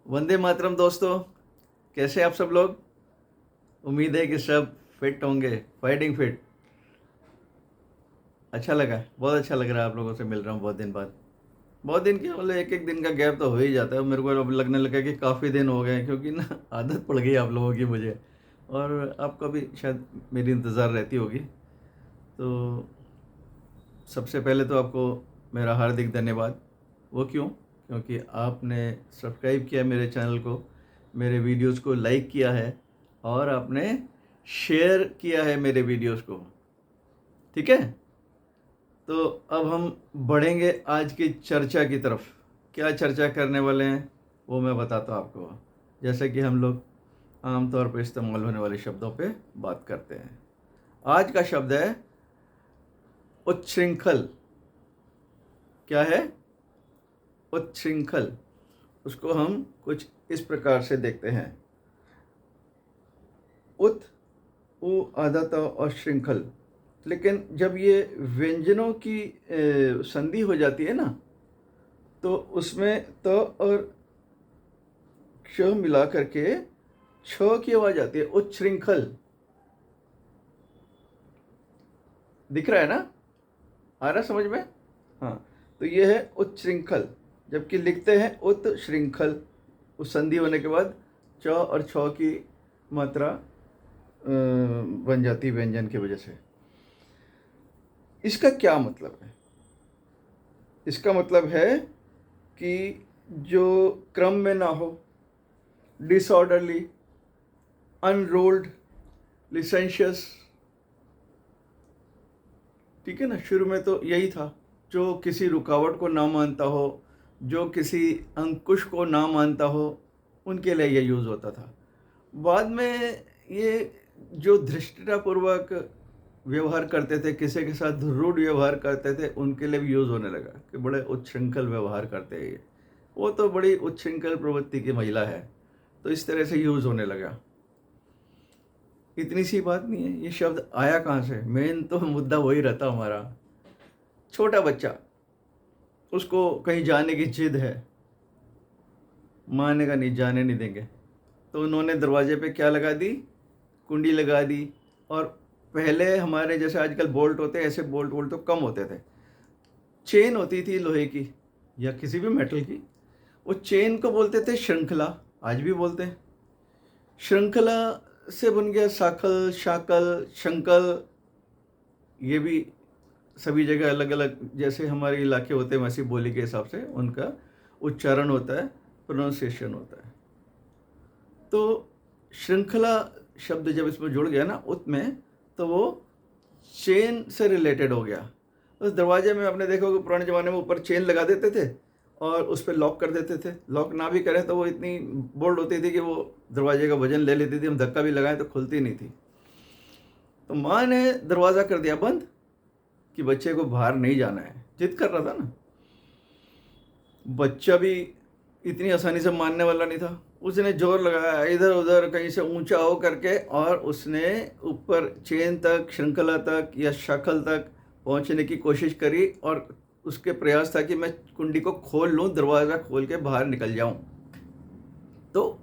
वंदे मातरम दोस्तों, कैसे आप सब लोग। उम्मीद है कि सब फिट होंगे, फाइटिंग फिट। अच्छा लगा, बहुत अच्छा लग रहा है आप लोगों से मिल रहा हूँ बहुत दिन बाद। बहुत दिन की मतलब एक एक दिन का गैप तो हो ही जाता है। मेरे को अब लगने लगा कि काफ़ी दिन हो गए, क्योंकि ना आदत पड़ गई आप लोगों की मुझे, और आपको भी शायद मेरी इंतज़ार रहती होगी। तो सबसे पहले तो आपको मेरा हार्दिक धन्यवाद। वो क्यों? क्योंकि आपने सब्सक्राइब किया मेरे चैनल को, मेरे वीडियोस को लाइक किया है, और आपने शेयर किया है मेरे वीडियोस को। ठीक है, तो अब हम बढ़ेंगे आज की चर्चा की तरफ। क्या चर्चा करने वाले हैं वो मैं बताता हूँ आपको। जैसे कि हम लोग आमतौर पर इस्तेमाल होने वाले शब्दों पे बात करते हैं। आज का शब्द है उच्छृंखल। क्या है? उच्छृंखल। उसको हम कुछ इस प्रकार से देखते हैं। उत उ आधा त और श्रृंखल। लेकिन जब ये व्यंजनों की संधि हो जाती है ना, तो उसमें त और क्ष मिला करके छ की आवाज आती है। उच्छृंखल। दिख रहा है ना? आ रहा समझ में? हाँ, तो ये है उच्छृंखल। जबकि लिखते हैं उत्श्रृंखल। उस संधि होने के बाद च और छ की मात्रा बन जाती व्यंजन की वजह से। इसका क्या मतलब है? इसका मतलब है कि जो क्रम में ना हो, डिसऑर्डरली, अनरोल्ड, लिसेंशियस। ठीक है ना? शुरू में तो यही था। जो किसी रुकावट को ना मानता हो, जो किसी अंकुश को ना मानता हो, उनके लिए यह यूज़ होता था। बाद में ये जो धृष्टतापूर्वक व्यवहार करते थे, किसी के साथ रूड व्यवहार करते थे, उनके लिए भी यूज़ होने लगा कि बड़े उच्छृंखल व्यवहार करते हैं ये। वो तो बड़ी उच्छृंखल प्रवृत्ति की महिला है, तो इस तरह से यूज़ होने लगा। इतनी सी बात नहीं है। ये शब्द आया कहाँ से? मेन तो मुद्दा वही रहता हमारा। छोटा बच्चा, उसको कहीं जाने की जिद है, मानेगा नहीं, जाने नहीं देंगे, तो उन्होंने दरवाजे पे क्या लगा दी? कुंडी लगा दी। और पहले हमारे जैसे आजकल बोल्ट होते हैं, ऐसे बोल्ट वोल्ट तो कम होते थे। चेन होती थी लोहे की या किसी भी मेटल की। वो चेन को बोलते थे श्रृंखला। आज भी बोलते हैं। श्रृंखला से बन गया साखल, शाकल, शंकल। ये भी सभी जगह अलग अलग, जैसे हमारे इलाके होते हैं वैसी बोली के हिसाब से उनका उच्चारण होता है, प्रोनाउंसिएशन होता है। तो श्रृंखला शब्द जब इसमें जुड़ गया ना उत में, तो वो चेन से रिलेटेड हो गया। उस दरवाजे में आपने देखा कि पुराने ज़माने में ऊपर चेन लगा देते थे और उस पर लॉक कर देते थे। लॉक ना भी करें तो वो इतनी बोल्ड होती थी कि वो दरवाजे का वजन ले लेती थी। हम धक्का भी लगाएं तो खुलती नहीं थी। तो माँ ने दरवाज़ा कर दिया बंद कि बच्चे को बाहर नहीं जाना है। जिद कर रहा था ना। बच्चा भी इतनी आसानी से मानने वाला नहीं था। उसने जोर लगाया इधर उधर कहीं से ऊंचा हो करके, और उसने ऊपर चेन तक, श्रृंखला तक या शाखल तक पहुंचने की कोशिश करी। और उसके प्रयास था कि मैं कुंडी को खोल लूं, दरवाज़ा खोल के बाहर निकल जाऊं। तो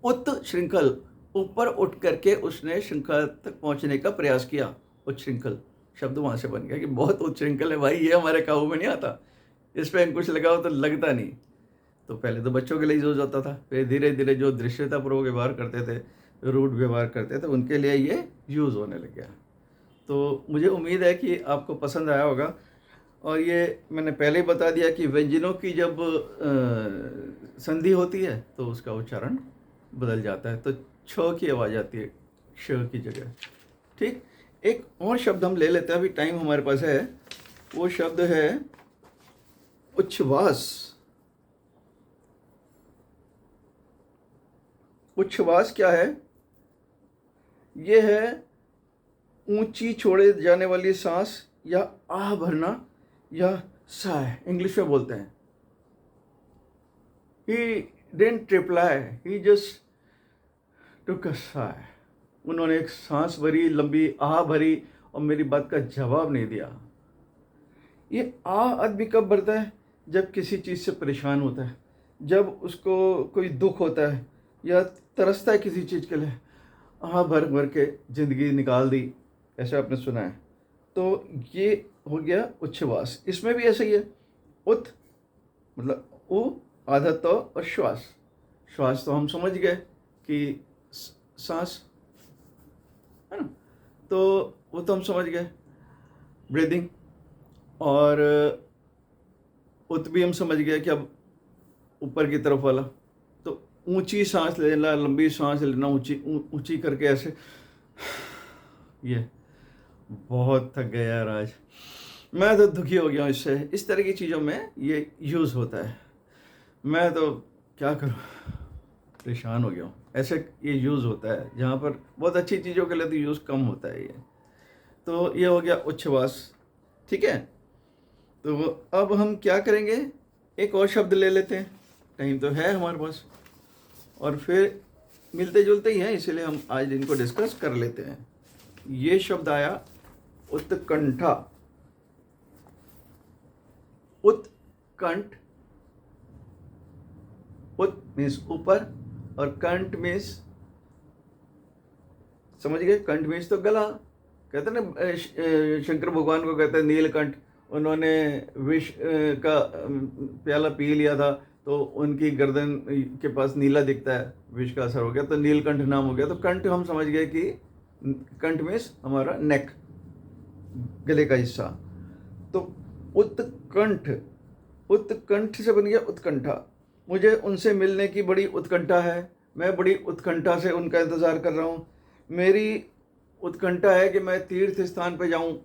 उत श्रृंखल, ऊपर उठ करके उसने श्रृंखला तक पहुंचने का प्रयास किया। उच्छृंखल शब्द वहां से बन गया कि बहुत उच्छृंखल है भाई, ये हमारे काबू में नहीं आता। इस पर अंकुश लगाओ तो लगता नहीं। तो पहले तो बच्चों के लिए यूज होता था, फिर धीरे धीरे जो दृश्यतापूर्वक व्यवहार करते थे, रूड व्यवहार करते थे, उनके लिए ये यूज़ होने लग गया। तो मुझे उम्मीद है कि आपको पसंद आया होगा। और ये मैंने पहले ही बता दिया कि व्यंजनों की जब संधि होती है तो उसका उच्चारण बदल जाता है। तो छ की आवाज़ आती है श की जगह। ठीक। एक और शब्द हम ले लेते हैं, अभी टाइम हमारे पास है। वो शब्द है उच्छ्वास। उच्छ्वास क्या है? ये है ऊंची छोड़े जाने वाली सांस, या आह भरना, या साह इंग्लिश में बोलते हैं। He didn't reply, he just took a sigh. उन्होंने एक सांस भरी, लंबी आह भरी, और मेरी बात का जवाब नहीं दिया। ये आह आदमी कब भरता है? जब किसी चीज़ से परेशान होता है, जब उसको कोई दुख होता है या तरसता है किसी चीज़ के लिए, हाँ भर भर के ज़िंदगी निकाल दी, ऐसा आपने सुना है। तो ये हो गया उच्छ्वास। इसमें भी ऐसा ही है। उत मतलब उ आधा तो और श्वास। श्वास तो हम समझ गए कि सांस है ना, तो वो तो हम समझ गए, ब्रीदिंग। और उत भी हम समझ गए कि अब ऊपर की तरफ वाला, तो ऊंची सांस लेना, लंबी सांस लेना, ऊंची ऊंची करके ऐसे। ये बहुत थक गया यार आज, मैं तो दुखी हो गया हूँ इससे। इस तरह की चीज़ों में ये यूज़ होता है। मैं तो क्या करूँ, परेशान हो गया हूँ। ऐसे ये यूज़ होता है जहाँ पर बहुत अच्छी चीज़ों के लिए तो यूज़ कम होता है ये। तो ये हो गया उच्छ्वास, ठीक है। तो अब हम क्या करेंगे, एक और शब्द ले लेते हैं, टाइम तो है हमारे पास, और फिर मिलते जुलते ही हैं, इसीलिए हम आज इनको डिस्कस कर लेते हैं। ये शब्द आया उत्कंठा। उत्कंठ, उत मीन्स ऊपर और कंठ मीन्स, समझ गए, कंठ मीन्स तो गला। कहते हैं ना, शंकर भगवान को कहते हैं नीलकंठ। उन्होंने विष का प्याला पी लिया था, तो उनकी गर्दन के पास नीला दिखता है, विष का असर हो गया तो नीलकंठ नाम हो गया। तो कंठ हम समझ गए कि कंठ मीन्स हमारा नेक, गले का हिस्सा। तो उत्कंठ, उत्कंठ से बन गया उत्कंठा। मुझे उनसे मिलने की बड़ी उत्कंठा है, मैं बड़ी उत्कंठा से उनका इंतज़ार कर रहा हूँ। मेरी उत्कंठा है कि मैं तीर्थ स्थान पर जाऊँ।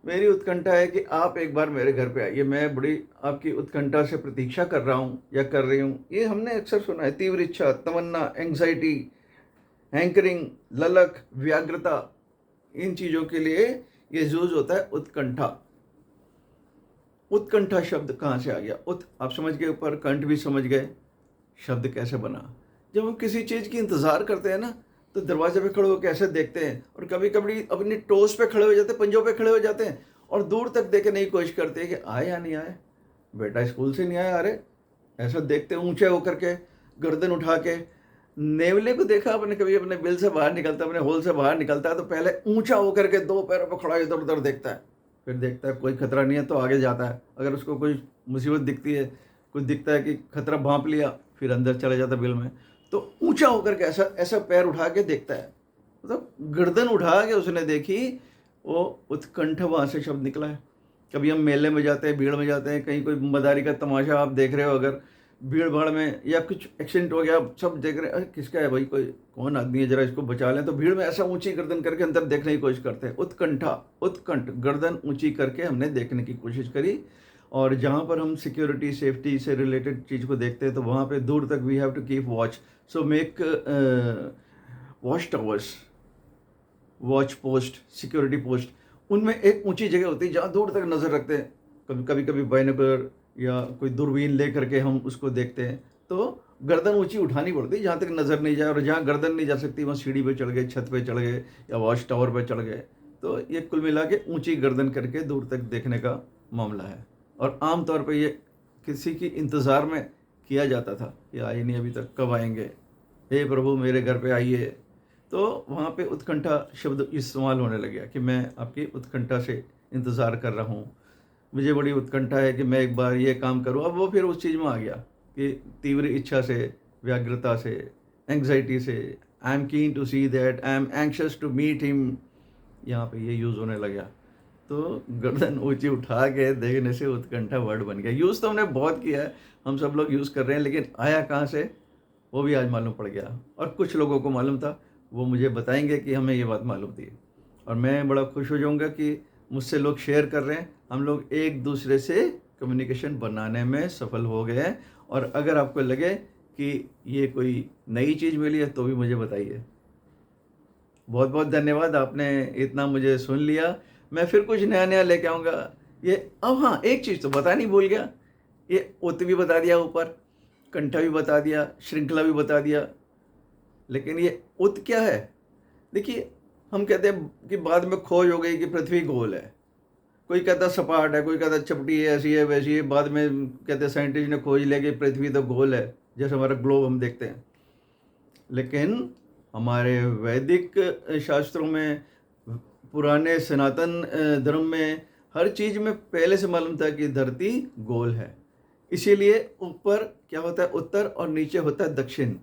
मेरी उत्कंठा है कि आप एक बार मेरे घर पे आइए, मैं बड़ी आपकी उत्कंठा से प्रतीक्षा कर रहा हूँ या कर रही हूँ। ये हमने अक्सर सुना है। तीव्र इच्छा, तमन्ना, एंग्जाइटी, हैंकरिंग, ललक, व्याग्रता, इन चीज़ों के लिए ये यूज होता है उत्कंठा। उत्कंठा शब्द कहाँ से आ गया? उत आप समझ गए ऊपर, कंठ भी समझ गए, शब्द कैसे बना। जब हम किसी चीज़ की इंतज़ार करते हैं ना, तो दरवाजे पे खड़े होकर ऐसे देखते हैं, और कभी कभी अपनी टोस पे खड़े हो जाते हैं, पंजों पे खड़े हो जाते हैं, और दूर तक देखने की कोशिश करते हैं कि आए या नहीं आए, बेटा स्कूल से नहीं आया, अरे ऐसा देखते हैं ऊंचे होकर के, गर्दन उठा के। नेवले को देखा आपने कभी, अपने बिल से बाहर निकलता है, अपने होल से बाहर निकलता है, तो पहले ऊंचा होकर के दो पैरों पर खड़ा इधर उधर देखता है, फिर देखता है कोई खतरा नहीं है तो आगे जाता है। अगर उसको कोई मुसीबत दिखती है, कुछ दिखता है कि खतरा भांप लिया, फिर अंदर चला जाता बिल में। तो ऊंचा होकर के ऐसा ऐसा पैर उठा के देखता है, मतलब गर्दन उठा के उसने देखी, वो उत्कंठ वहाँ से शब्द निकला है। कभी हम मेले में जाते हैं, भीड़ में जाते हैं, कहीं कोई मदारी का तमाशा आप देख रहे हो, अगर भीड़ भाड़ में या कुछ एक्सीडेंट हो गया, सब देख रहे हैं, अरे किसका है भाई, कोई कौन आदमी है, जरा इसको बचा लें, तो भीड़ में ऐसा ऊंची गर्दन करके अंदर देखने की कोशिश करते हैं। उत्कंठा, उत्कंठ, गर्दन ऊंची करके हमने देखने की कोशिश करी। और जहाँ पर हम सिक्योरिटी सेफ्टी से रिलेटेड चीज़ को देखते हैं, तो वहाँ पे दूर तक we have to keep watch. So make watch towers, watch post, security post, उनमें एक ऊंची जगह होती है जहाँ दूर तक नज़र रखते हैं। कभी कभी बाइनोकुलर या कोई दूरबीन ले करके हम उसको देखते हैं, तो गर्दन ऊंची उठानी पड़ती है जहाँ तक नज़र नहीं जाए, और जहाँ गर्दन नहीं जा सकती वहाँ सीढ़ी पे चढ़ गए, छत पे चढ़ गए, या वॉच टावर पे चढ़ गए। तो ये कुल मिला के ऊंची गर्दन करके दूर तक देखने का मामला है। और आम तौर पे ये किसी की इंतज़ार में किया जाता था कि आए नहीं अभी तक, कब आएंगे, हे प्रभु मेरे घर पे आइए। तो वहाँ पे उत्कंठा शब्द इस्तेमाल होने लग गया कि मैं आपकी उत्कंठा से इंतज़ार कर रहा हूँ, मुझे बड़ी उत्कंठा है कि मैं एक बार ये काम करूँ। अब वो फिर उस चीज़ में आ गया कि तीव्र इच्छा से, व्याग्रता से, एंग्जाइटी से, I am keen to see that, I am anxious to meet him, यहाँ पे ये यूज़ होने लग गया। तो गर्दन ऊंची उठा के देखने से उत्कंठा वर्ड बन गया। यूज़ तो हमने बहुत किया है, हम सब लोग यूज़ कर रहे हैं, लेकिन आया कहाँ से वो भी आज मालूम पड़ गया। और कुछ लोगों को मालूम था, वो मुझे बताएंगे कि हमें ये बात मालूम थी, और मैं बड़ा खुश हो जाऊंगा कि मुझसे लोग शेयर कर रहे हैं, हम लोग एक दूसरे से कम्युनिकेशन बनाने में सफल हो गए हैं। और अगर आपको लगे कि ये कोई नई चीज़ मिली है तो भी मुझे बताइए। बहुत बहुत धन्यवाद, आपने इतना मुझे सुन लिया। मैं फिर कुछ नया नया लेके आऊँगा। ये अब हाँ, एक चीज़ तो बता नहीं भूल गया, ये उत भी बता दिया, ऊपर कंठा भी बता दिया, श्रृंखला भी बता दिया, लेकिन ये उत क्या है? देखिए, हम कहते हैं कि बाद में खोज हो गई कि पृथ्वी गोल है, कोई कहता सपाट है, कोई कहता चपटी है, ऐसी है, वैसी है। बाद में कहते साइंटिस्ट ने खोज लिया कि पृथ्वी तो गोल है, जैसे हमारा ग्लोब हम देखते हैं। लेकिन हमारे वैदिक शास्त्रों में, पुराने सनातन धर्म में, हर चीज़ में पहले से मालूम था कि धरती गोल है। इसीलिए ऊपर क्या होता है, उत्तर, और नीचे होता है दक्षिण।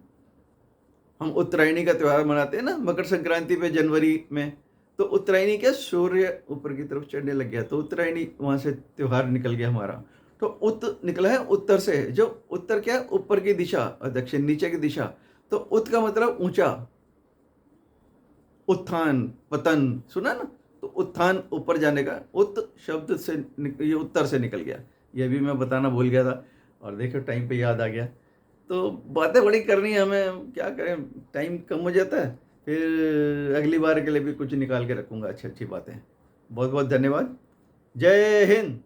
हम उत्तरायणी का त्यौहार मनाते हैं ना, मकर संक्रांति पे जनवरी में। तो उत्तरायणी क्या, सूर्य ऊपर की तरफ चढ़ने लग गया, तो उत्तरायणी वहाँ से त्यौहार निकल गया हमारा। तो उत निकला है उत्तर से, जो उत्तर क्या है, ऊपर की दिशा, और दक्षिण नीचे की दिशा। तो उत का मतलब ऊंचा, उत्थान पतन, सुना ना। तो उत्थान ऊपर जाने का, उत शब्द से ये उत्तर से निकल गया। ये भी मैं बताना भूल गया था, और देखो टाइम पे याद आ गया। तो बातें बड़ी करनी है हमें, क्या करें, टाइम कम हो जाता है। फिर अगली बार के लिए भी कुछ निकाल के रखूँगा अच्छी अच्छी बातें। बहुत बहुत धन्यवाद। जय हिंद।